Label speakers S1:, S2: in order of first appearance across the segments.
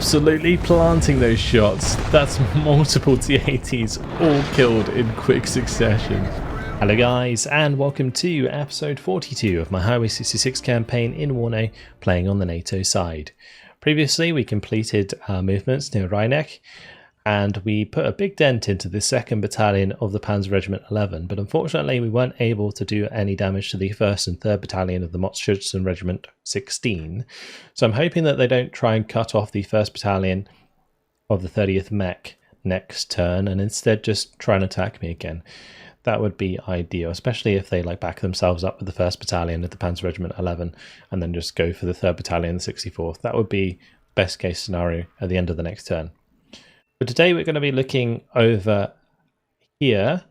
S1: absolutely planting those shots. That's multiple T-80s all killed in quick succession. Hello guys, and welcome to episode 42 of my Highway 66 campaign in WARNO, playing on the NATO side. Previously we completed our movements near Rheineck, and we put a big dent into the 2nd Battalion of the Panzer Regiment 11, but unfortunately we weren't able to do any damage to the 1st and 3rd Battalion of the Motzschützen Regiment 16. So I'm hoping that they don't try and cut off the 1st Battalion of the 30th Mech next turn and instead just try and attack me again. That would be ideal, especially if they back themselves up with the 1st Battalion of the Panzer Regiment 11 and then just go for the 3rd Battalion, the 64th. That would be best case scenario at the end of the next turn. But today we're going to be looking over here.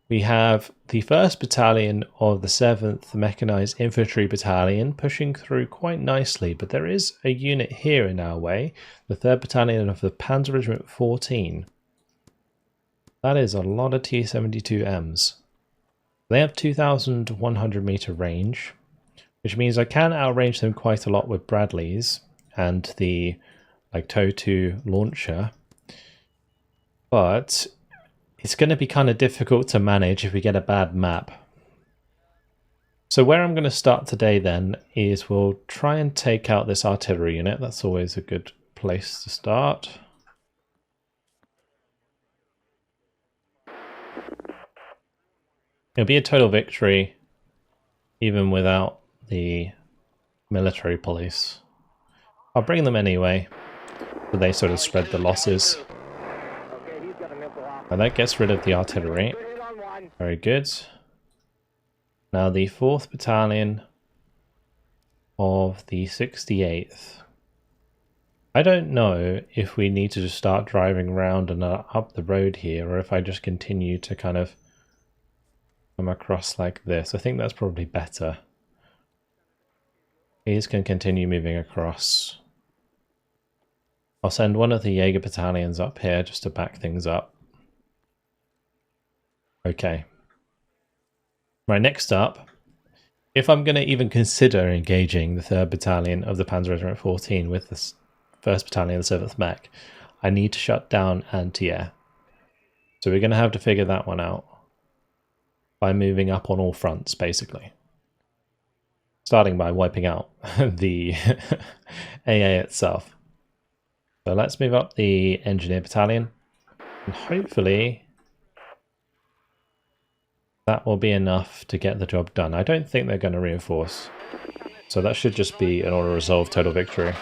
S1: We have the 1st Battalion of the 7th Mechanized Infantry Battalion pushing through quite nicely, but there is a unit here in our way, the 3rd Battalion of the Panzer Regiment 14. That is a lot of T-72Ms. They have 2,100 meter range, which means I can outrange them quite a lot with Bradleys and the TOW-2 launcher. But it's going to be kind of difficult to manage if we get a bad map. So where I'm going to start today then is we'll try and take out this artillery unit. That's always a good place to start. It'll be a total victory even without the military police. I'll bring them anyway, so they sort of spread the losses. And that gets rid of the artillery. Very good. Now the 4th Battalion of the 68th. I don't know if we need to just start driving around and up the road here, or if I just continue to kind of come across like this. I think that's probably better. These can continue moving across. I'll send one of the Jaeger battalions up here just to back things up. Okay. Right, next up, if I'm going to even consider engaging the 3rd Battalion of the Panzer Regiment 14 with the 1st Battalion of the 7th Mech, I need to shut down anti-air. So we're going to have to figure that one out by moving up on all fronts, basically. Starting by wiping out the AA itself. So let's move up the Engineer Battalion, and hopefully that will be enough to get the job done. I don't think they're going to reinforce, so that should just be an auto-resolve total victory.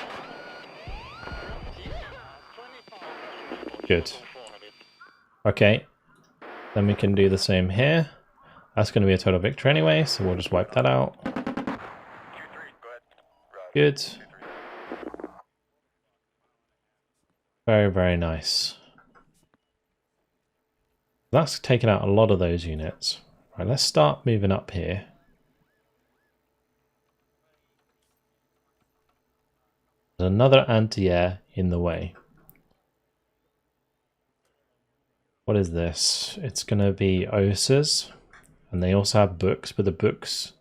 S1: Good. Okay, then we can do the same here. That's going to be a total victory anyway, so we'll just wipe that out. Good. Very, very nice. That's taken out a lot of those units. Right, let's start moving up here. There's another anti-air in the way. What is this? It's going to be OSAs, and they also have books, but the books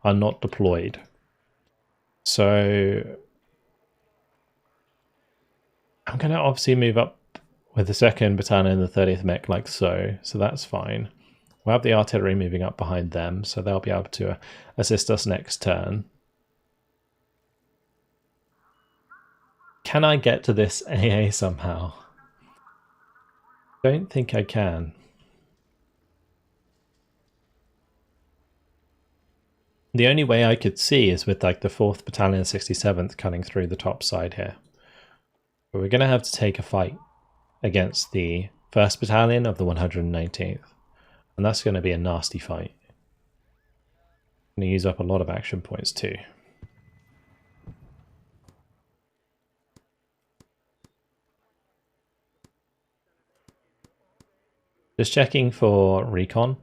S1: are not deployed. So I'm going to obviously move up with the 2nd Battalion and the 30th Mech like so that's fine. We'll have the artillery moving up behind them, so they'll be able to assist us next turn. Can I get to this AA somehow? Don't think I can. The only way I could see is with the 4th Battalion and 67th cutting through the top side here. But we're going to have to take a fight against the 1st Battalion of the 119th. And that's going to be a nasty fight. I'm going to use up a lot of action points too. Just checking for recon.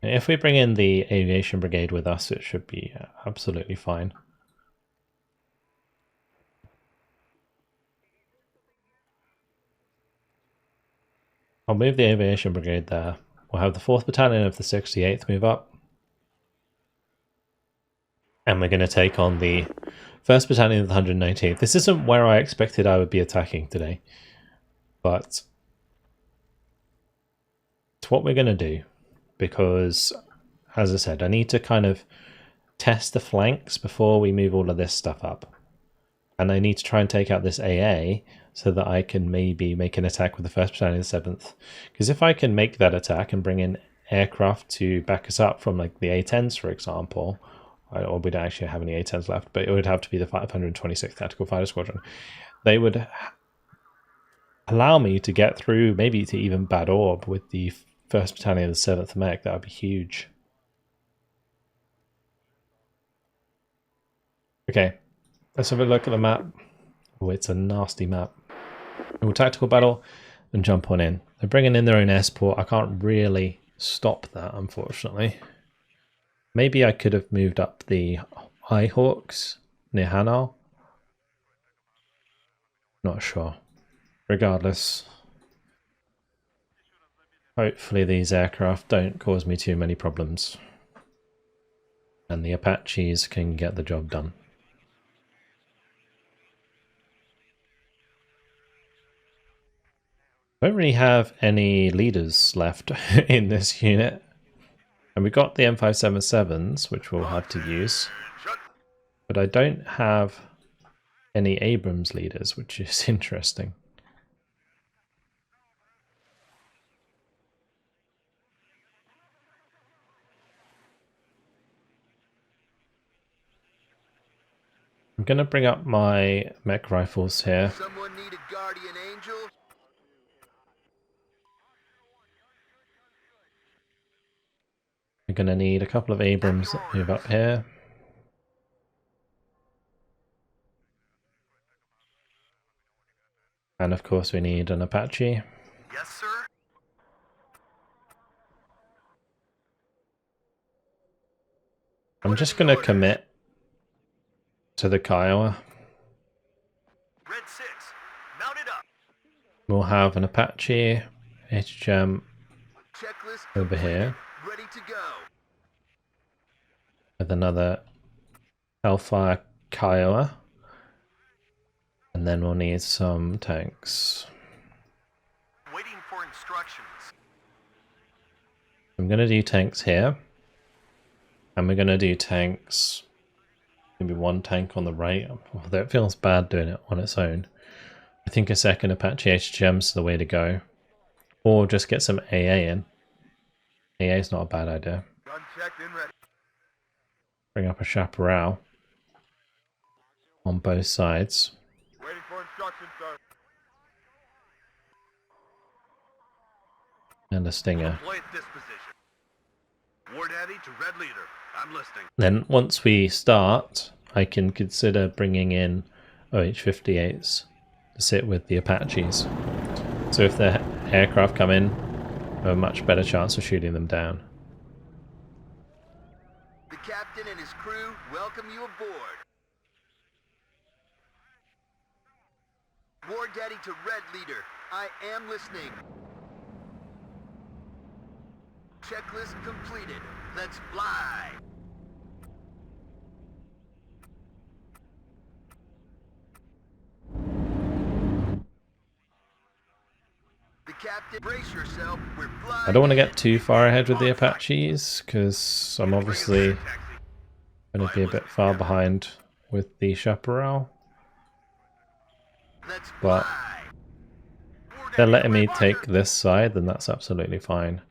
S1: If we bring in the aviation brigade with us, it should be absolutely fine. I'll move the aviation brigade there. We'll have the 4th Battalion of the 68th move up. And we're going to take on the 1st Battalion of the 119th. This isn't where I expected I would be attacking today, but it's what we're going to do, because, as I said, I need to kind of test the flanks before we move all of this stuff up. And I need to try and take out this AA so that I can maybe make an attack with the 1st Battalion of the 7th. Because if I can make that attack and bring in aircraft to back us up from like the A-10s, for example, or we don't actually have any A-10s left, but it would have to be the 526th Tactical Fighter Squadron, they would allow me to get through, maybe to even Bad Orb with the 1st Battalion of the 7th Mech. That would be huge. Okay, let's have a look at the map. Oh, it's a nasty map. We'll tactical battle and jump on in. They're bringing in their own S-port. I can't really stop that, unfortunately. Maybe I could have moved up the Hawks near Hanau. Not sure. Regardless, hopefully these aircraft don't cause me too many problems, and the Apaches can get the job done. I don't really have any leaders left in this unit. And we got the M577s, which we'll have to use. But I don't have any Abrams leaders, which is interesting. I'm going to bring up my mech rifles here.
S2: Someone need a guardian angel?
S1: We're going to need a couple of Abrams that move up here. And of course we need an Apache.
S2: Yes, sir.
S1: I'm just going to commit to the Kiowa.
S2: Red 6, mount it up.
S1: We'll have an Apache HGM
S2: Checklist
S1: over here
S2: ready to go.
S1: with another Hellfire Kiowa. And then we'll need some tanks.
S2: Waiting for instructions.
S1: I'm going to do tanks here. And we're going to do tanks, maybe one tank on the right, although it feels bad doing it on its own. I think a second Apache HGM's the way to go. Or just get some AA in. AA is not a bad idea.
S2: Gun checked and ready.
S1: Bring up a Chaparral on both sides.
S2: Waiting for instructions, sir.
S1: And a Stinger.
S2: Deploy at this position. War Daddy to Red Leader. I'm listening.
S1: Then once we start, I can consider bringing in OH-58s to sit with the Apaches. So if the aircraft come in, I have a much better chance of shooting them down.
S2: The captain and his crew welcome you aboard. War Daddy to Red Leader. I am listening. Checklist completed. Let's fly. The captain, brace yourself. We're flying.
S1: I don't want to get too far ahead with the Apaches, because I'm obviously going to be a bit far behind with the Chaparral.
S2: Let's
S1: But
S2: fly.
S1: if they're letting me take this side, then that's absolutely fine.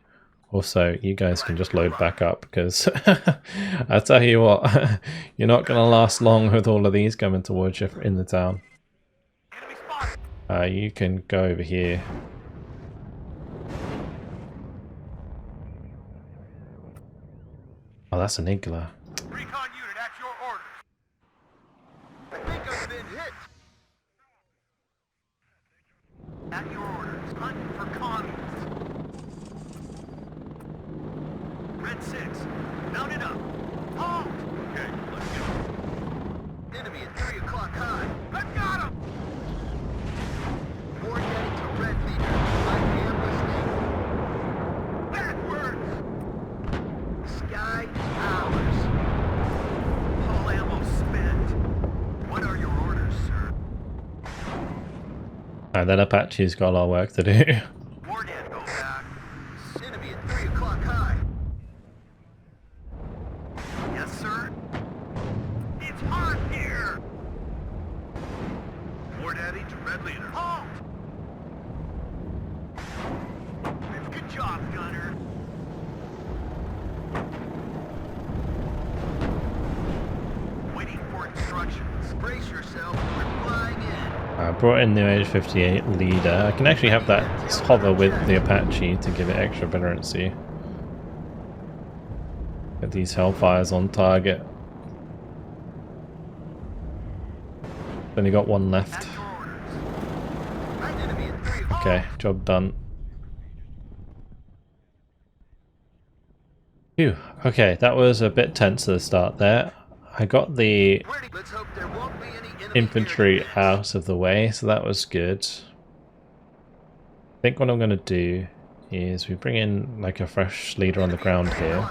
S1: Also, you guys can just load back up, because I tell you what, you're not going to last long with all of these coming towards you in the town. You can go over here. Oh, that's an Igla.
S2: Recon unit at your orders. I think I've been hit. At your orders. Hunting for communists. Red 6. Mount it up. Halt! Okay, let's go. Enemy at 3 o'clock high. I've got him! War Daddy to Red Leader. I am listening. Backwards! Sky ours. Hull ammo spent.
S1: And then Apache's got a lot of work to do.
S2: Warhead, go back. Enemy at 3 o'clock high. Yes, sir. It's hot here. Warhead to Red Leader. Halt! Good job, Gunner. Waiting for instructions. Brace yourself. We're flying in.
S1: I brought in the AH-58 leader. I can actually have that hover with the Apache to give it extra brilliancy. Get these Hellfires on target. Only got one left. Okay, job done. Phew. Okay, that was a bit tense at the start there. I got the infantry out of the way, so that was good. I think what I'm going to do is we bring in like a fresh leader on the ground here.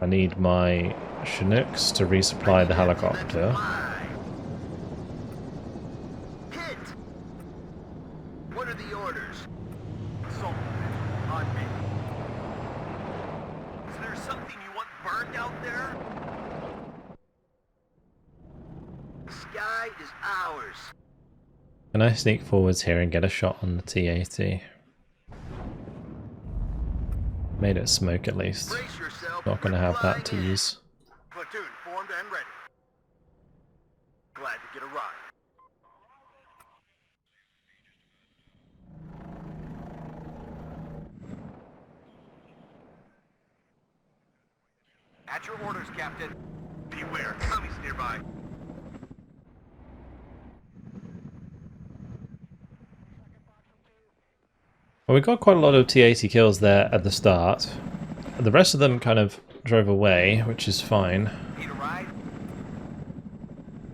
S1: I need my Chinooks to resupply the helicopter.
S2: What are the orders? Assault on me. Is there something you want burned out there? The sky is ours.
S1: Can I sneak forwards here and get a shot on the T-80? Made it smoke at least.
S2: Brace yourself.
S1: Not going to have that to use.
S2: Platoon formed and ready. Glad to get a ride. At your orders, Captain. Beware, Tommy's nearby.
S1: Well, we got quite a lot of T-80 kills there at the start. The rest of them kind of drove away, which is fine.
S2: Need a ride?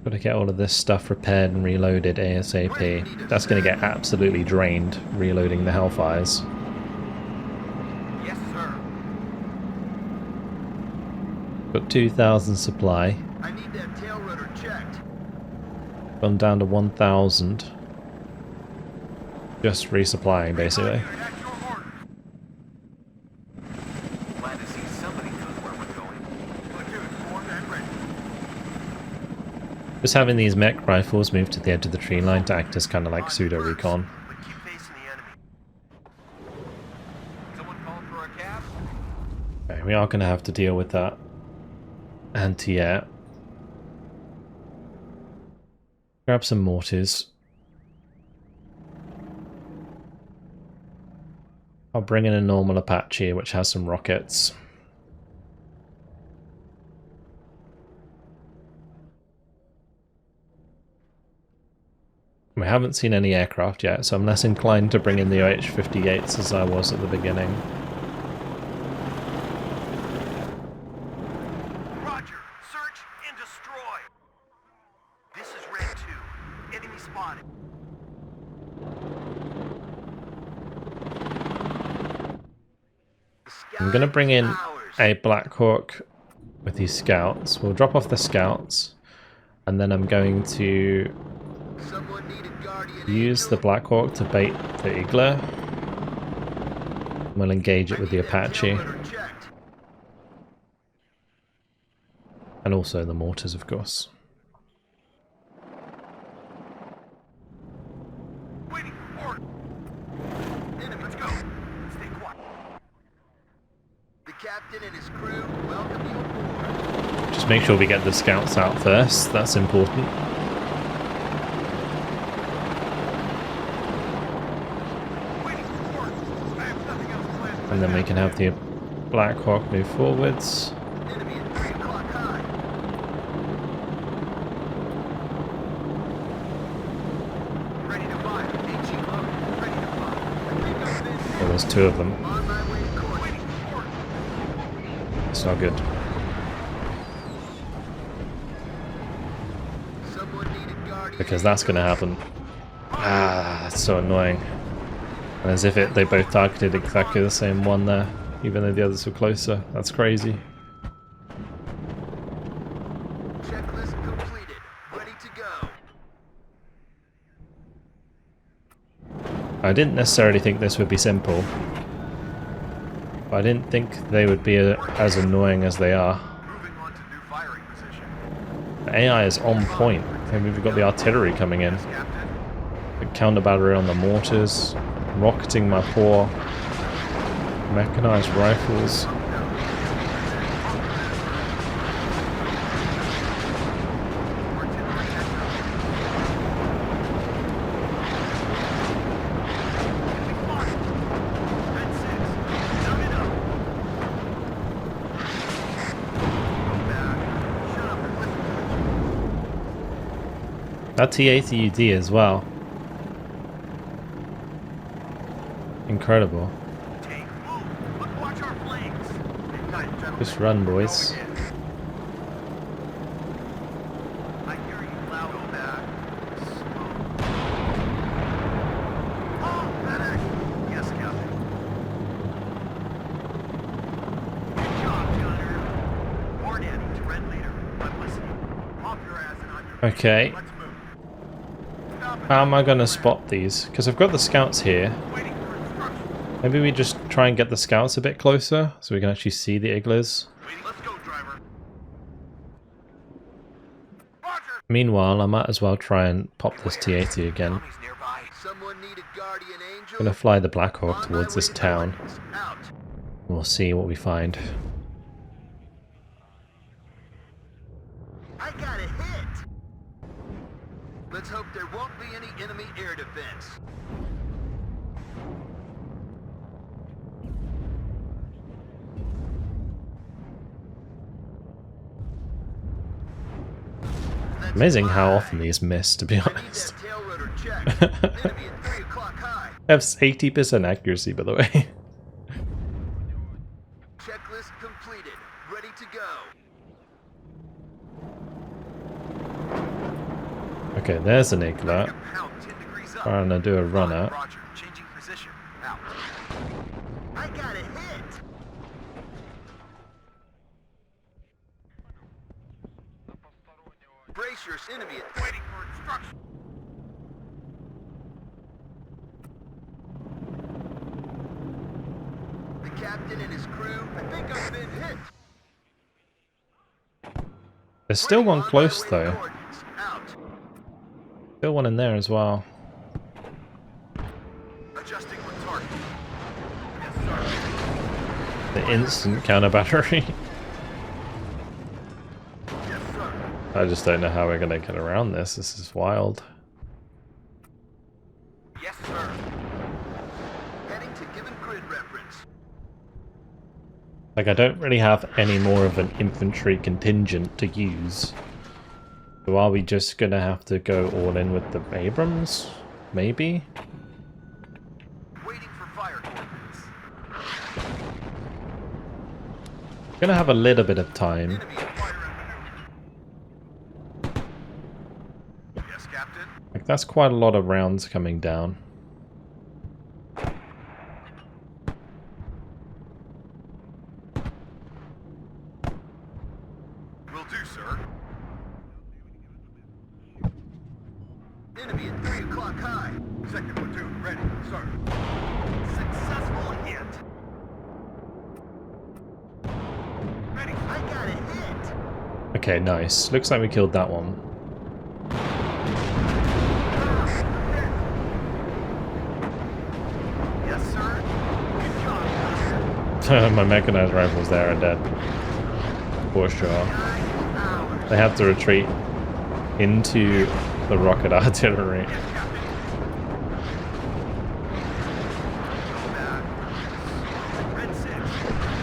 S1: Got to get all of this stuff repaired and reloaded ASAP. That's going to get absolutely drained reloading the Hellfires.
S2: Yes, sir.
S1: Got 2,000 supply.
S2: I need that tail rudder checked.
S1: Gone down to 1,000. Just resupplying, basically.
S2: At your orders. Glad to see somebody knows where we're going. Platoon formed and ready.
S1: Just having these mech rifles move to the edge of the tree line to act as kind of like pseudo recon.
S2: But keep facing the enemy. Someone calling for a cab?
S1: Okay, we are going to have to deal with that anti-air. Grab some mortars. I'll bring in a normal Apache which has some rockets. We haven't seen any aircraft yet, so I'm less inclined to bring in the AH-58s as I was at the beginning.
S2: Roger. Search and destroy. This is Red 2. Enemy spotted.
S1: I'm going to bring in a Black Hawk with these scouts. We'll drop off the scouts, and then I'm going to use the Black Hawk to bait the Igler. We'll engage it with the Apache. And also the mortars, of course.
S2: Waiting for order. Enemy, let's go. Stay quiet. The captain and his crew welcome you aboard.
S1: Just make sure we get the scouts out first. That's important.
S2: Waiting for order. I have nothing else planned.
S1: And then we can have the Black Hawk move forwards.
S2: Enemy at 3 o'clock high. Ready to fire. HE loaded. Ready to fire.
S1: Oh, there's two of them.
S2: On my way to court. Waiting for order.
S1: It's not good.
S2: Someone needed guardian.
S1: Because that's going to happen. Ah, that's so annoying. And as if they both targeted exactly the same one there, even though the others were closer. That's crazy.
S2: Checklist completed. Ready to go.
S1: I didn't necessarily think this would be simple. But I didn't think they would be as annoying as they are.
S2: Moving on to new firing position.
S1: The AI is on point. And we've got the artillery coming in.
S2: Yes, Captain.
S1: The counter battery on the mortars. Rocketing my poor mechanized rifles. That T-80UD as well. Incredible. Just run, boys.
S2: I hear you loud. Go back. Oh, medic! Yes, Captain. Good job, Gunner. Warn Annie to Red Leader. I'm listening. Off your ass and on your feet.
S1: Okay.
S2: Let's move. Stop it.
S1: How am I going to spot these? Because I've got the scouts here.
S2: Waiting for instructions.
S1: Maybe we just try and get the scouts a bit closer so we can actually see the igloos.
S2: Waiting. Let's go, driver. Roger.
S1: Meanwhile, I might as well try and pop this T-80 again.
S2: Tommy's nearby. Someone need a guardian angel.
S1: I'm going to fly the Black Hawk
S2: On my
S1: towards this
S2: way to
S1: town.
S2: coordinates. Out.
S1: We'll see what we find.
S2: I got a hit. Let's hope there won't be any enemy air defense. That's
S1: Amazing how
S2: fine.
S1: often these miss, to be
S2: I need
S1: honest.
S2: that tail rotor checked. Enemy at 3 o'clock high.
S1: That's 80% accuracy, by the way.
S2: Checklist completed. Ready to go.
S1: Okay, there's an igloo.
S2: Pound 10 degrees up.
S1: Trying to do a run out.
S2: Roger. Changing position. Out. I got a hit. Brace your enemy. Waiting for instruction. The captain and his crew. I think I've been hit.
S1: There's still one
S2: On my
S1: close
S2: way
S1: though.
S2: coordinates. Out.
S1: Still one in there as well.
S2: Adjusting on target. Yes, sir.
S1: The instant counter battery.
S2: Yes, sir.
S1: I just don't know how we're gonna get around this. This is wild.
S2: Yes, sir. Heading to given grid reference.
S1: Like, I don't really have any more of an infantry contingent to use. So are we just gonna have to go all in with the Abrams? Maybe?
S2: Waiting for fire coordinates.
S1: Gonna have a little bit of time.
S2: Enemy in fire and maneuver. Yes, Captain.
S1: Like, that's quite a lot of rounds coming down.
S2: Will do, sir. Enemy at 3 o'clock high. Second platoon ready, sir. Successful hit. Ready. I got a hit.
S1: Okay, nice. Looks like we killed that one.
S2: Yes, sir. Good job,
S1: My mechanized rifles there are dead. For sure.
S2: 9 hours.
S1: They have to retreat into the rocket artillery.
S2: Yes, Captain. Go back. Red 6.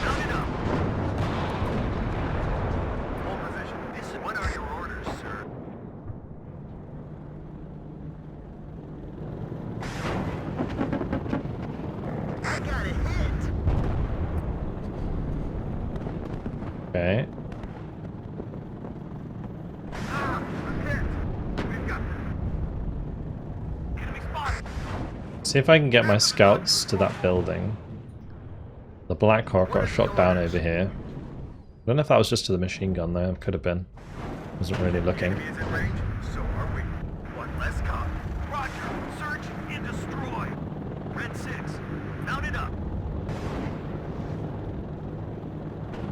S2: Mount it up. Hold position. What are your orders, sir? I got a hit.
S1: Okay.
S2: Ah, I'm hit. We've got them. Enemy spotted.
S1: See if I can get my scouts to that building. The Black Hawk got shot down over here. I don't know if that was just to the machine gun though. It could have been. Wasn't really looking.
S2: Enemy is in range. So are we. One less cop. Roger. Search and destroy.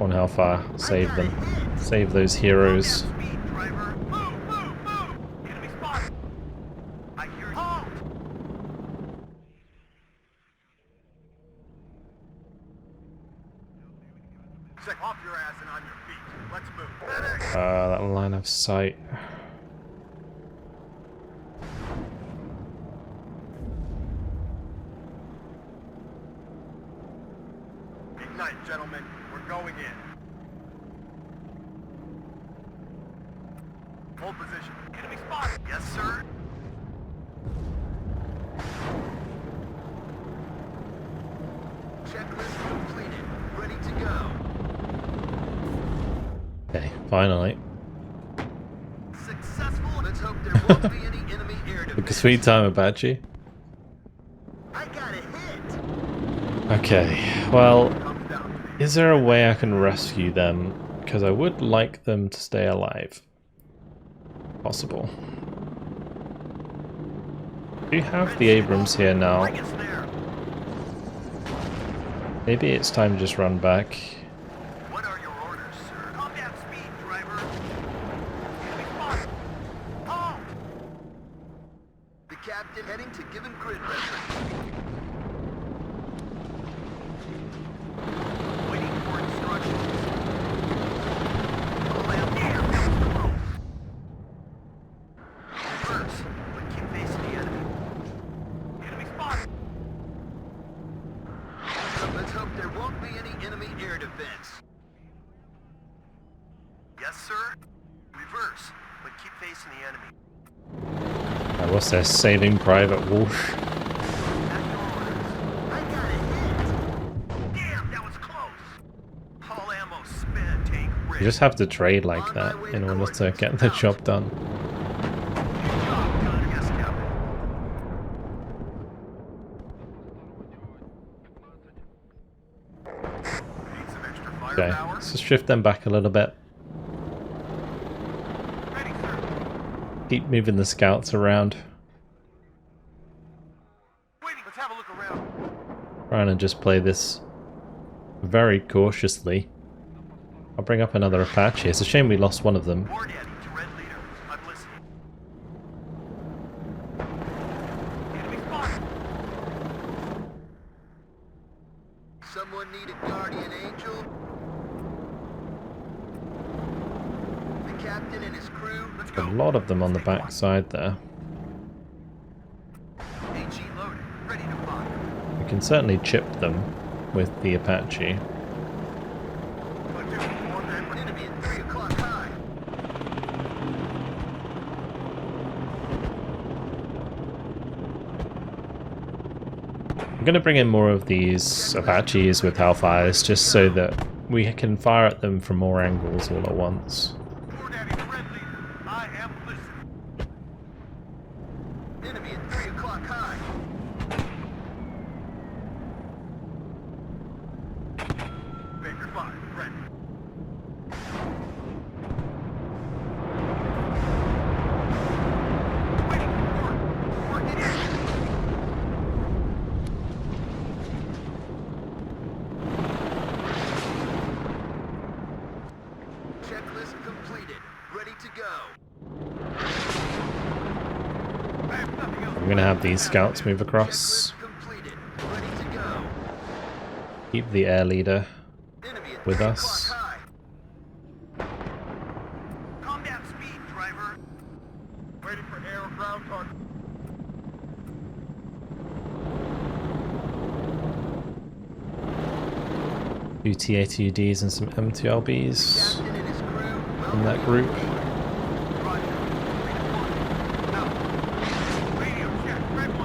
S1: Come on, Hellfire. Save them. Save those heroes.
S2: Speed, driver. Move, move, move. Enemy spotted. I hear you. Halt. Check off your ass and on your feet. Let's move. Medic.
S1: That line of sight.
S2: Ignite, gentlemen. We're going in. Hold position. Enemy spotted. Yes, sir. Checklist completed. Ready to go.
S1: Okay, finally.
S2: Successful. Let's hope there won't be any enemy air
S1: Took a
S2: defense.
S1: sweet time, Apache.
S2: I got a hit.
S1: Okay, well,
S2: Comes down to me.
S1: is there a way I can rescue them? Because I would like them to stay alive. Possible. Do you have the Abrams here now?
S2: Bring us there.
S1: Maybe it's time to just run back.
S2: What are your orders, sir? Combat speed, driver. Enemy spotted. Halt! The captain heading to given grid reference. Waiting for instructions. Oh, damn, that was close. Reverse, but keep facing the enemy. Enemy spotted. Let's hope there won't be any enemy air defense. Yes, sir. Reverse, but keep facing the enemy.
S1: What's their Saving Private Walsh?
S2: At your orders. I got a hit. Damn, that was close. All ammo spent, tank
S1: You
S2: ready.
S1: just have to trade like that in order to get the job done.
S2: Good job, Gunner. Yes, Captain. Need some extra
S1: Okay,
S2: firepower?
S1: let's just shift them back a little bit.
S2: Ready, sir.
S1: Keep moving the scouts around.
S2: Waiting. Let's have a look around.
S1: Trying to just play this very cautiously. I'll bring up another Apache. It's a shame we lost one of them.
S2: War Daddy to Red Leader. I'm listening. Enemy spotted. Someone need a guardian angel? The captain and his crew. Let's
S1: A
S2: go.
S1: lot of them on the
S2: Stay
S1: back side there.
S2: quiet. AG loaded. Ready to fire.
S1: We can certainly chip them with the Apache.
S2: Platoon, form that enemy at 3 o'clock high.
S1: I'm going to bring in more of these Apaches with Hellfires just so that we can fire at them from more angles all at once.
S2: War Daddy to Red Leader. I am listening. Enemy at 3 o'clock high. Baker 5, ready. Waiting for work. Work it in. Checklist completed. Ready to go. I have nothing else.
S1: I'm going to have these scouts move across.
S2: Checklist completed. Ready to go.
S1: Keep the air leader
S2: Enemy at
S1: with
S2: 3
S1: us.
S2: o'clock high. Combat speed, driver. Ready for air or ground target.
S1: Two TA2Ds and some M2LBs
S2: Captain and his crew.
S1: in that group.
S2: Roger. 3 to 1. Out. Radio check. Red 1-6.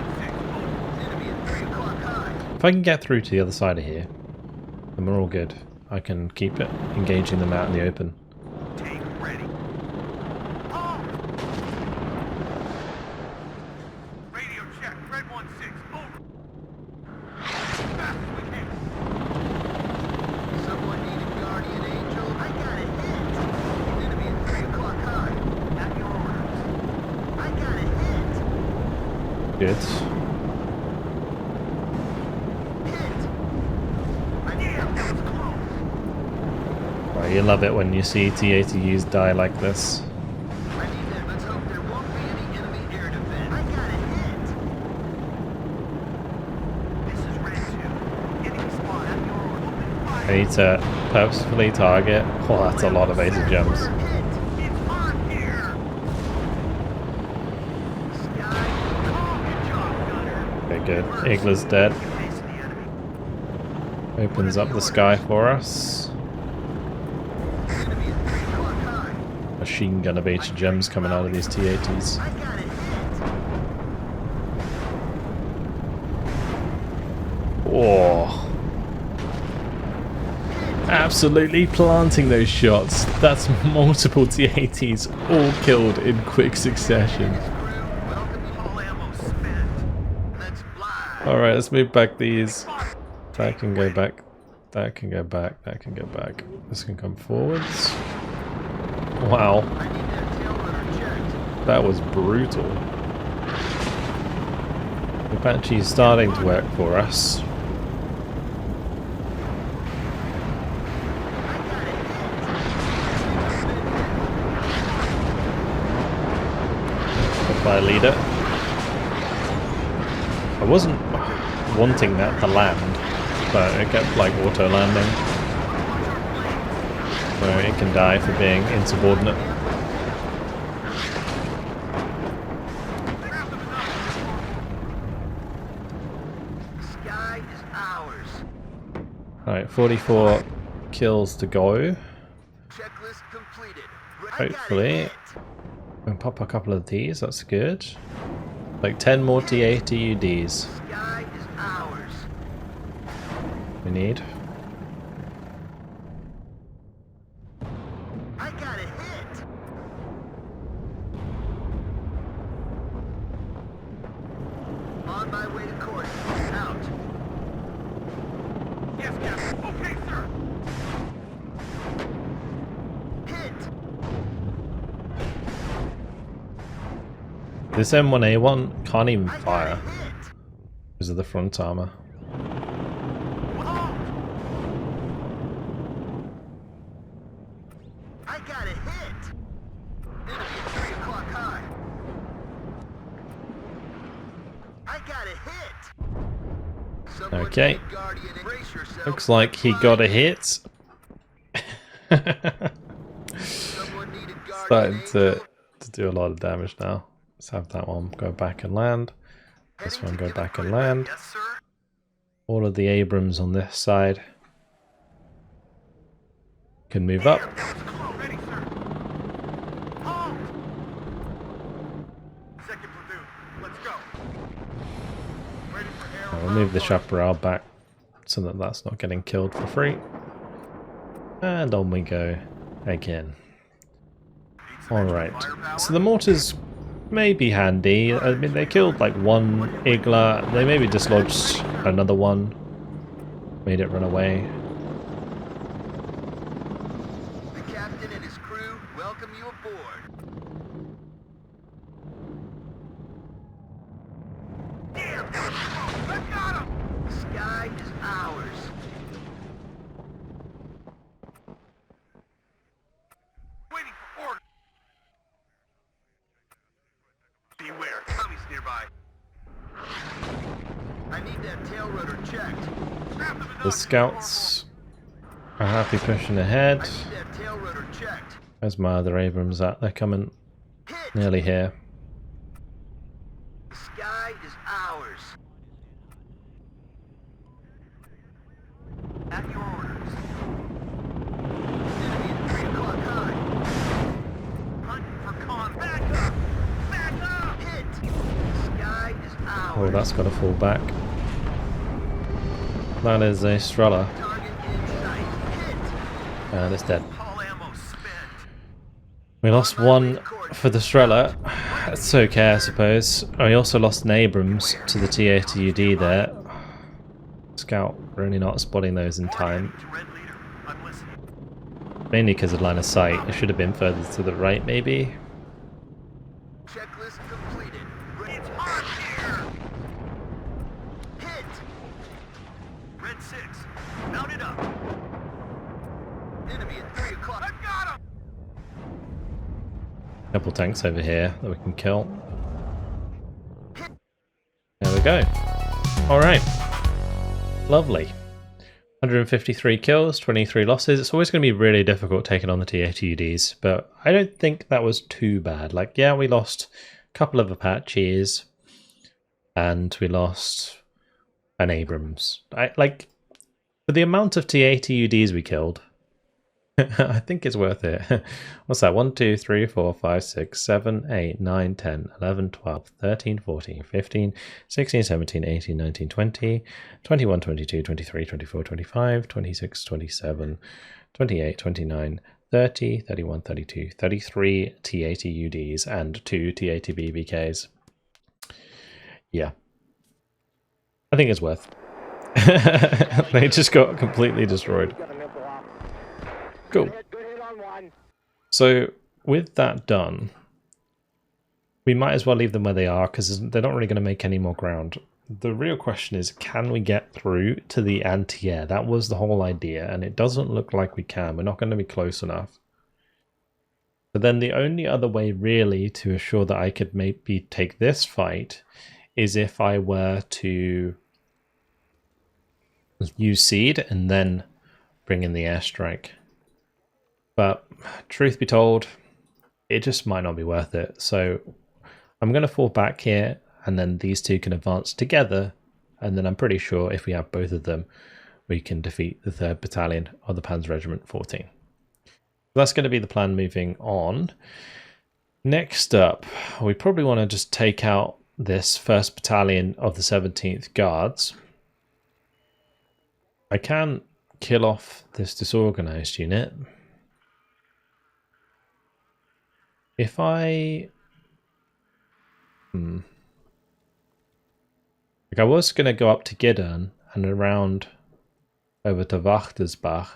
S2: Over. Enemy at 3 o'clock high.
S1: If I can get through to the other side of here, then we're all good. I can keep it engaging them out in the open.
S2: Tank ready. Halt! Radio check. Red 1-6. Over. Fast as we can. Someone need a guardian angel? I got a hit. Enemy at 3 o'clock high. At your orders. I got a hit.
S1: Good.
S2: Hit. I damn, that was close.
S1: Oh, you love it when you see T-80Us die like this.
S2: I need that. Let's hope there won't be any enemy air defense. I got a hit. This is Red 2. Enemy spot at your order. Open fire.
S1: I need to purposefully target. Oh, that's a lot of laser gems.
S2: It's hot here. Sky, good job, Gunner.
S1: Okay, good. Igla's dead.
S2: Face the enemy.
S1: Opens up the sky for us.
S2: Enemy at 3 o'clock high.
S1: Machine gun beta gems coming out of these T-80s.
S2: I got a hit.
S1: Oh. Absolutely planting those shots. That's multiple T-80s all killed in quick succession.
S2: All ammo spent. Let's fly.
S1: Alright, let's move back these. That can go back. That can go back. That can go back. This can come forwards. Wow.
S2: I need that tail rudder checked.
S1: That was brutal. The Apache's starting to work for us. By leader. I wasn't wanting that to land, but it kept like auto landing. So it can die for being insubordinate.
S2: Sky is ours.
S1: Alright, 44 kills to go.
S2: Checklist completed.
S1: Hopefully. We'll pop a couple of these, that's good. Like 10 more T-80UDs
S2: Sky is ours.
S1: we need.
S2: I got a hit. On my way to court. Out. Yes, Captain. Okay, sir. Hit.
S1: This M1A1 can't even
S2: I got a
S1: fire
S2: hit.
S1: because of the front armor.
S2: Halt. I got a hit. Enemy at 3 o'clock high. I got a hit. Someone
S1: Okay.
S2: need a guardian. Brace yourself.
S1: Looks like he got a hit.
S2: Someone need a guardian
S1: Starting
S2: angel.
S1: to do a lot of damage now. Let's have that one go back and land. This
S2: Heading
S1: one
S2: to
S1: go
S2: give a
S1: back and
S2: grid rep.
S1: land.
S2: Yes, sir.
S1: All of the Abrams on this side can move up.
S2: Ready, sir. Halt. Second platoon. Let's go. Ready for air.
S1: We'll move the chaparral back so that that's not getting killed for free. And on we go again. Alright, so the mortars may be handy. I mean, they killed like one Igla. They maybe dislodged another one. Made it run away.
S2: The captain and his crew welcome you aboard. Damn! I got him! The sky is ours. Waiting for order. Beware, Tommy's nearby. I need that tail rotor checked. Grab them
S1: The scouts are happy pushing ahead.
S2: I need that tail rotor checked.
S1: Where's my other Abrams at? They're coming
S2: Hit!
S1: nearly here.
S2: The sky is ours. At your orders. Enemy at 3 o'clock high. Hunting for con. Back up! Back up! Hit! The sky is ours.
S1: Oh, that's got to fall back. That is a Strela.
S2: Target in sight. Hit!
S1: And it's dead.
S2: All ammo spent.
S1: We lost one for the Strela. It's okay, I suppose. We also lost an Abrams to the T-80UD there. Scout really not spotting those in time.
S2: To Red Leader. I'm listening.
S1: Mainly because of line of sight. It should have been further to the right, maybe.
S2: Checklist completed. It's hot here! Hit! Red 6. Mount it up. Enemy at 3 o'clock.
S1: Couple tanks over here that we can kill. There we go. Alright. Lovely. 153 kills, 23 losses. It's always going to be really difficult taking on the T-80UDs, but I don't think that was too bad. Like, yeah, we lost a couple of Apaches, and we lost an Abrams. For the amount of T-80UDs we killed, I think it's worth it. What's that? 1, 2, 3, 4, 5, 6, 7, 8, 9, 10, 11, 12, 13, 14, 15, 16, 17, 18, 19, 20, 21, 22, 23, 24, 25, 26, 27, 28, 29, 30, 31, 32, 33 T-80UDs and 2 T-80BBKs. Yeah. I think it's worth. They just got completely destroyed. Cool. So with that done, we might as well leave them where they are because they're not really going to make any more ground. The real question is, can we get through to the anti-air? That was the whole idea, and it doesn't look like we can. We're not going to be close enough. But then the only other way really to assure that I could maybe take this fight is if I were to use seed and then bring in the airstrike. But truth be told, it just might not be worth it. So I'm going to fall back here, and then these two can advance together. And then I'm pretty sure if we have both of them, we can defeat the 3rd Battalion of the Panzer Regiment 14. That's going to be the plan moving on. Next up, we probably want to just take out this 1st Battalion of the 17th Guards. I can kill off this disorganized unit. If I... Like I was going to go up to Giddern and around over to Wachtersbach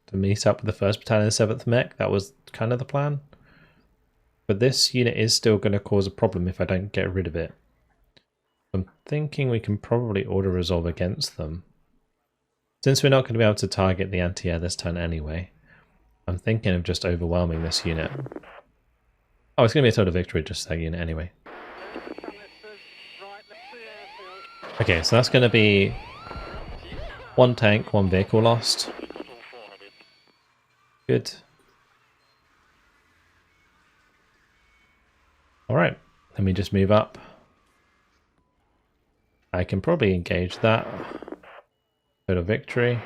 S1: to meet up with the 1st Battalion 7th Mech. That was kind of the plan. But this unit is still going to cause a problem if I don't get rid of it. I'm thinking we can probably auto-resolve against them. Since we're not going to be able to target the anti-air this turn anyway, I'm thinking of just overwhelming this unit. Oh, it's going to be a total victory just that unit anyway. Okay, so that's going to be 1 tank, 1 vehicle lost. Good. Alright, let me just move up. I can probably engage that. Total victory.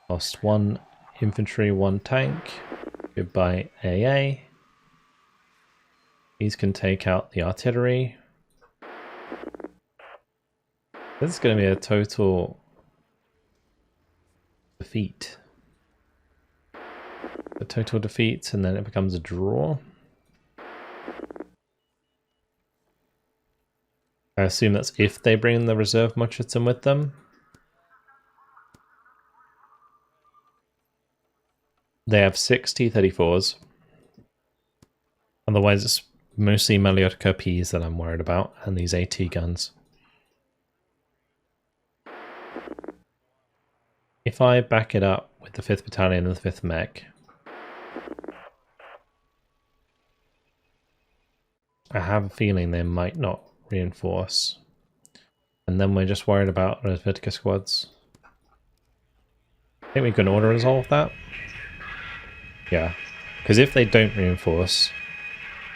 S1: Lost 1 infantry, 1 tank. Goodbye AA. These can take out the artillery. This is going to be a total defeat. A total defeat, and then it becomes a draw. I assume that's if they bring the reserve Mutcherson with them. They have 6 T-34s. Otherwise, it's mostly Maliotka Ps that I'm worried about, and these AT guns. If I back it up with the 5th Battalion and the 5th Mech, I have a feeling they might not reinforce. And then we're just worried about Resvitka squads. I think we can auto-resolve that. Yeah, because if they don't reinforce,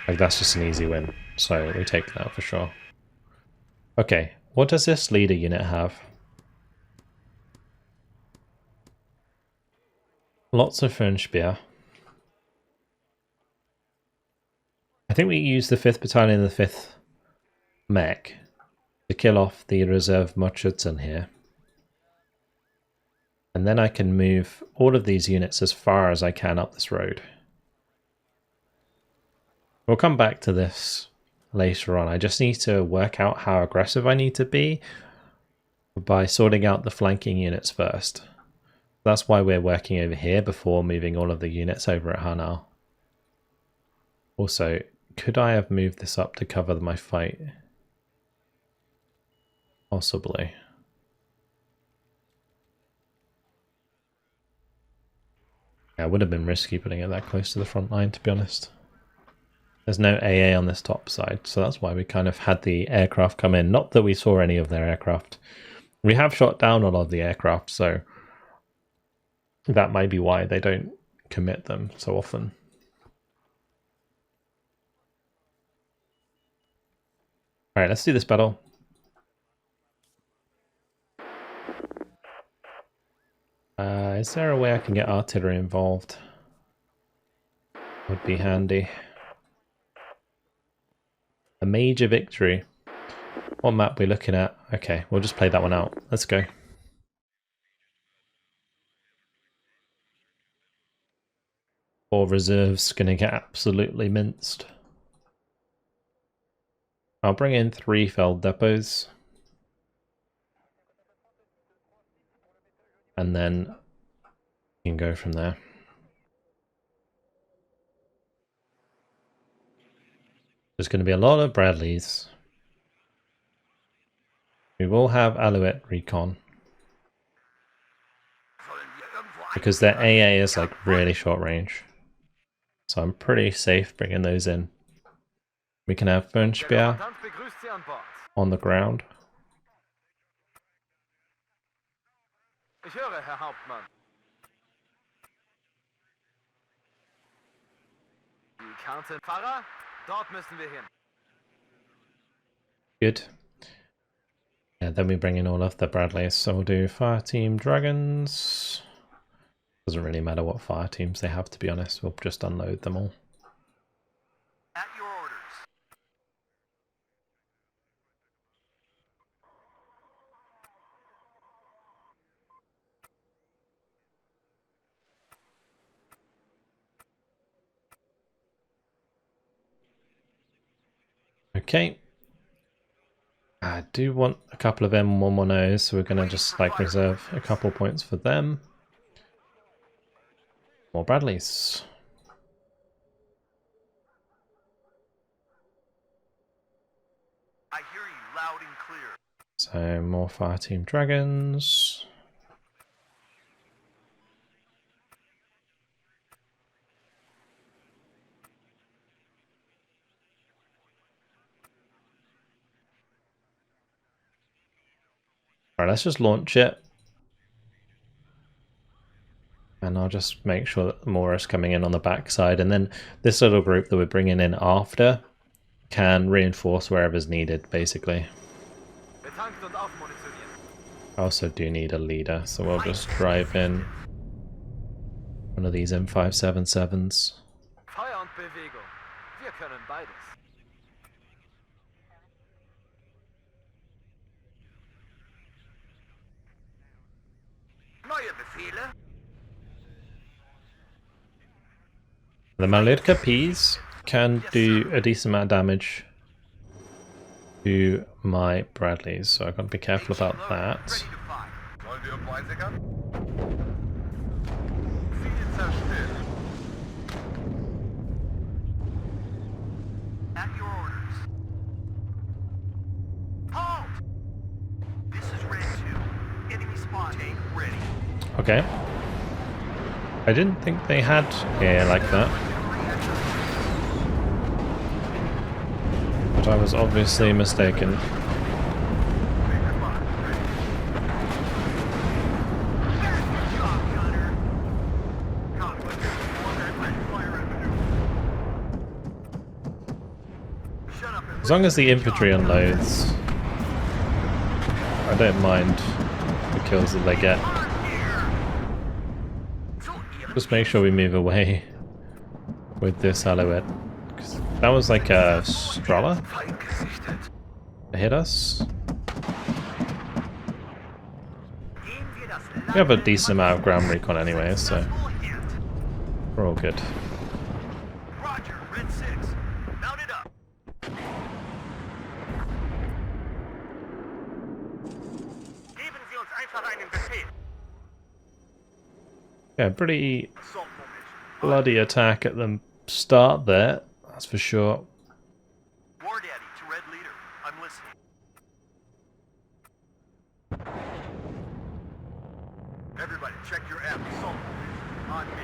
S1: like that's just an easy win. So we take that for sure. Okay, what does this leader unit have? Lots of Fernspeer. I think we use the 5th Battalion and the 5th Mech to kill off the reserve Mutcherson here. And then I can move all of these units as far as I can up this road. We'll come back to this later on. I just need to work out how aggressive I need to be by sorting out the flanking units first. That's why we're working over here before moving all of the units over at Hanau. Also, could I have moved this up to cover my fight? Possibly. Yeah, it would have been risky putting it that close to the front line, to be honest. There's no AA on this top side, so that's why we kind of had the aircraft come in. Not that we saw any of their aircraft. We have shot down a lot of the aircraft, so that might be why they don't commit them so often. Alright, let's do this battle. Is there a way I can get artillery involved? Would be handy. A major victory. What map are we looking at? Okay, we'll just play that one out. Let's go. Or reserves gonna get absolutely minced. I'll bring in 3 felled depots. And then you can go from there. There's going to be a lot of Bradleys. We will have Alouette recon. Because their AA is like really short range. So I'm pretty safe bringing those in. We can have Fernspeer on the ground.
S3: Ich höre, Herr Hauptmann. Die Karte Fahrer, dort müssen wir hin.
S1: Good. Yeah, then we bring in all of the Bradleys. So we'll do fire team dragons. Doesn't really matter what fire teams they have, to be honest. We'll just unload them all.
S2: At your orders.
S1: Okay. I do want a couple of M110s, so we're going to just like reserve a couple points for them. More Bradleys.
S2: I hear you loud and clear.
S1: So more fire team dragons. Alright, let's just launch it. And I'll just make sure that more is coming in on the backside. And then this little group that we're bringing in after can reinforce wherever's needed, basically. I also do need a leader, so we'll just drive in one of these M577s.
S3: Feuer und Bewegung. Wir können beides.
S2: Neue Befehle?
S1: The Malirka Peas can do a decent amount of damage to my Bradleys, so I've got to be careful about that.
S2: Ready to fire. Wollen wir irgendwo einsickern? Ziel zerstört. At your orders. Halt! This is Red 2. Enemy spot tank ready.
S1: Okay. I didn't think they had air like that. But I was obviously mistaken. As long as the infantry unloads, I don't mind the kills that they get. Just make sure we move away with this Alouette. That was like a Strala to hit us. We have a decent amount of ground recon anyway, so we're all good.
S2: Roger, Red 6. Mount it up. Geben Sie uns einfach einen Befehl.
S1: Yeah, pretty
S2: Assault formation.
S1: bloody attack at the start there, that's for sure.
S2: War Daddy to Red Leader. I'm listening. Everybody, check your app. Assault formation. On me.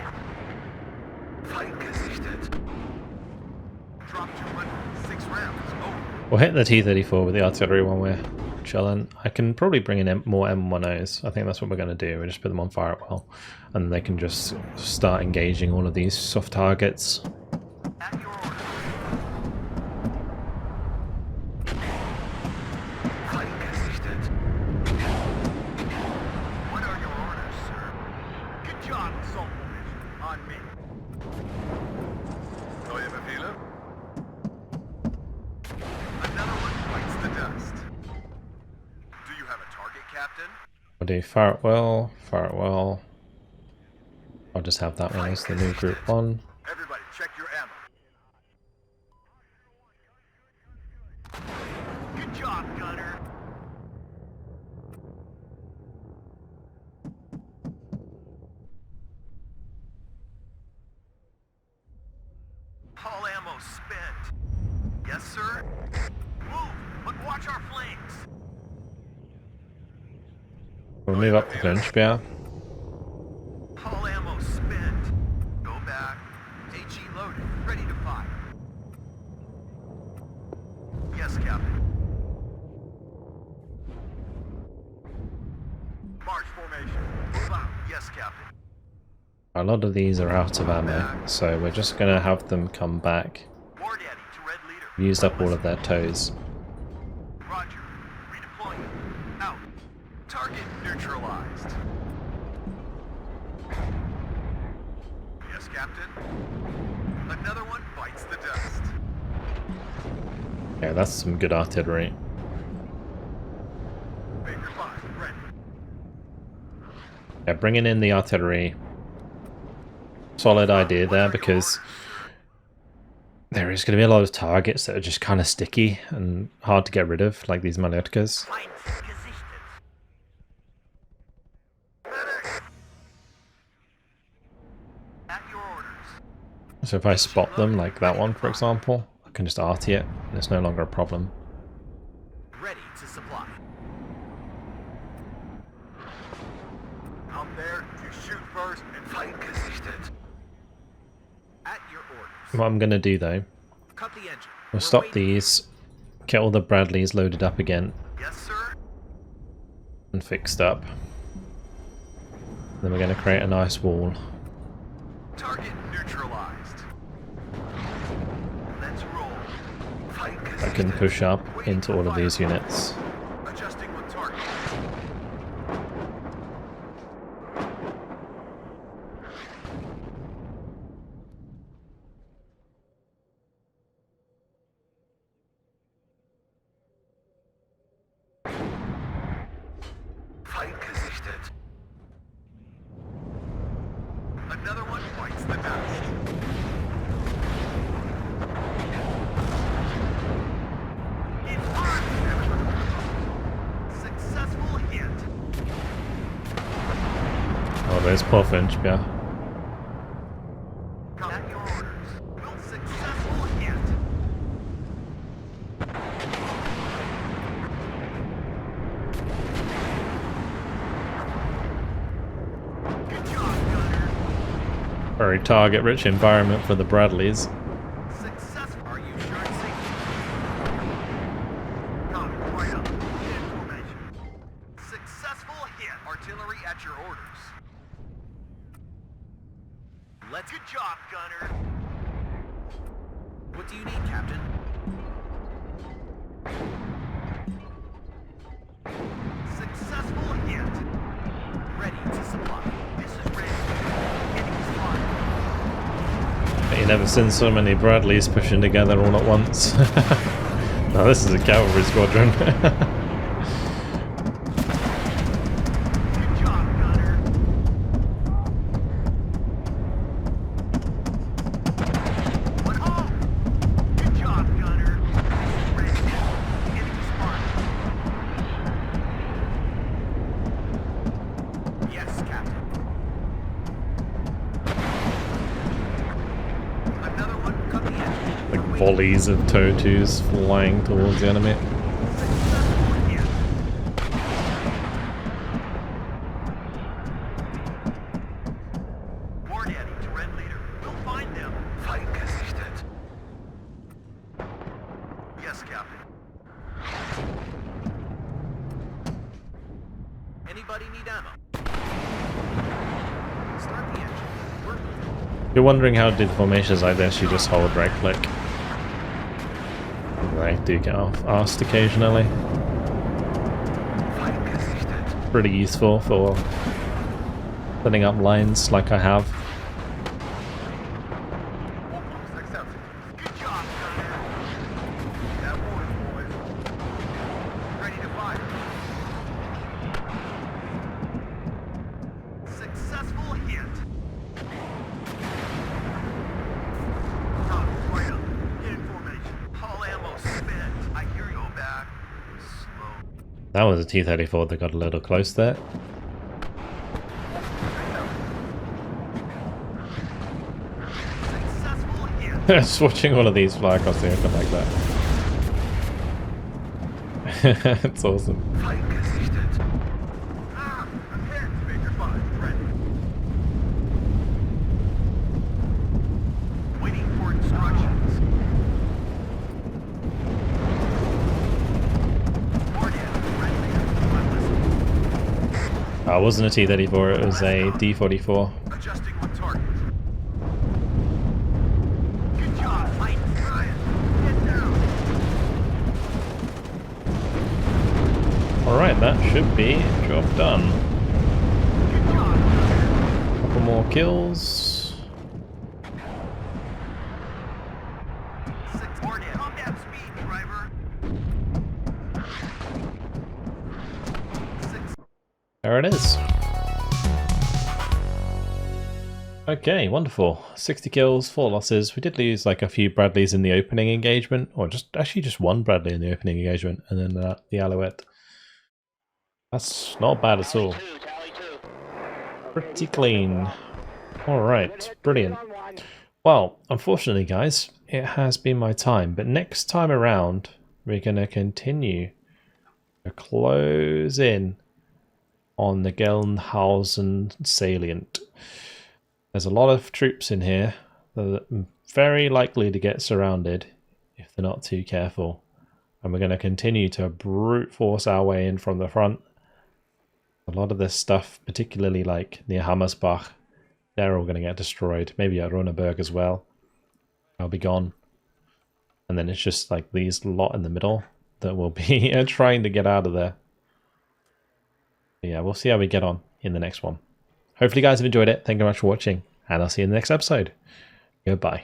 S2: Drop 206 rounds. Oh,
S1: We'll hit the T-34 with the artillery when we're chilling. I can probably bring in more M10s. I think that's what we're going to do. We'll just put them on fire at will, and they can just start engaging all of these soft targets.
S2: at your order. What are your orders, sir? Good job, Assault Division. On me. Neue Befehle? Another one bites the dust. Do you have a target, Captain?
S1: We'll do fire at will, fire at will. I'll just have that one as the new group 1.
S2: Everybody, check your ammo. Good job, Gunner. All ammo spent. Yes, sir. Move, but watch our flanks.
S1: We'll move up the Wünschbär.
S2: All ammo spent. Go back. HE loaded. Ready to fire. Yes, Captain. March formation. Move out. Yes, Captain.
S1: A lot of these are out of ammo, so we're just going to have them come back.
S2: War Daddy to Red Leader.
S1: Used up all of their toes.
S2: Roger. Redeploying. Out. Target neutralized. Yes, Captain. Another one bites the dust.
S1: Yeah, that's some good artillery.
S2: Baker 5, ready.
S1: Yeah, bringing in the artillery. Solid idea there, because there is going to be a lot of targets that are just kind of sticky and hard to get rid of, like these Mallorcas.
S2: Flanks gesichtet. Medic! At your orders.
S1: So if I spot them, like that one for example, I can just arty it, and it's no longer a problem.
S3: Ready to supply.
S2: Out there, you shoot first and fight gesichtet.
S3: At your orders.
S1: What I'm going to do though,
S3: Cut the engine.
S1: we'll
S3: We're
S1: stop
S3: waiting.
S1: these, get all the Bradleys loaded up again
S2: Yes, sir.
S1: and fixed up. Then we're going to create a nice wall.
S2: Target neutralized. Let's roll. Fight
S1: I can
S2: gesichtet.
S1: push up
S2: Waiting
S1: into
S2: for
S1: all of these
S2: fire.
S1: units.
S2: Adjusting with target. Fight gesichtet. Another one bites the dust. It's on! Successful hit.
S1: Oh, there's poor Wünschbär.
S2: At your orders. Will successful hit. Good job, Gunner.
S1: Very target-rich environment for the Bradleys.
S2: Successful. Are you sure it's safe? Copy. Right up. In formation. Successful hit. Artillery at your orders.
S3: Let's.
S2: Good job, Gunner.
S3: What do you need, Captain?
S2: Successful hit.
S3: Ready to supply.
S2: This is ready. Hitting spot.
S1: But you never seen so many Bradleys pushing together all at once. Now this is a cavalry squadron.
S2: Good job, Gunner. One home. Good job, Gunner. This is ready. Hitting spot.
S3: Yes, Captain.
S2: Another one.
S3: Cut the engine.
S1: Like volleys of Totus flying towards the enemy.
S2: Successful hit. War Daddy to Red Leader. We'll find them. Fight
S3: Anybody need ammo? Start the engine. We're
S1: If you're wondering how to do the formations like this, you just hold right click. I do get asked occasionally. Pretty useful for setting up lines like I have.
S2: Good job, Connor. That one, boys. Ready to fire. Successful hit. Top, right up. Get in formation. All ammo spent. I hear you back. Slow.
S1: That was a T-34 that got a little close there.
S2: Successful hit.
S1: Just watching all of these fly across the open like that. It's awesome.
S2: Flight gesichtet. Ah, I'm hit. Major 5, ready. Waiting for instructions. Warning, friendly. I'm listening.
S1: It wasn't a T-34, it was a D-44.
S2: Adjusting on target. Good job, Mike. Ryan, get down.
S1: Alright, that should be job done.
S2: Good job.
S1: Couple more kills.
S2: 6 warning. Combat speed, driver. 6.
S1: There it is. Okay, wonderful. 60 kills, 4 losses. We did lose like a few Bradleys in the opening engagement, or just one Bradley in the opening engagement, and then the Alouette. That's not bad at all. Pretty clean. Alright, brilliant. Well, unfortunately guys, it has been my time, but next time around we're going to continue to close in on the Gelnhausen salient. There's a lot of troops in here that are very likely to get surrounded if they're not too careful. And we're going to continue to brute force our way in from the front. A lot of this stuff, particularly like near Hammersbach, they're all going to get destroyed. Maybe at Runeberg as well. I'll be gone. And then it's just like these lot in the middle that will be trying to get out of there. But yeah, we'll see how we get on in the next one. Hopefully you guys have enjoyed it. Thank you very much for watching, and I'll see you in the next episode. Goodbye.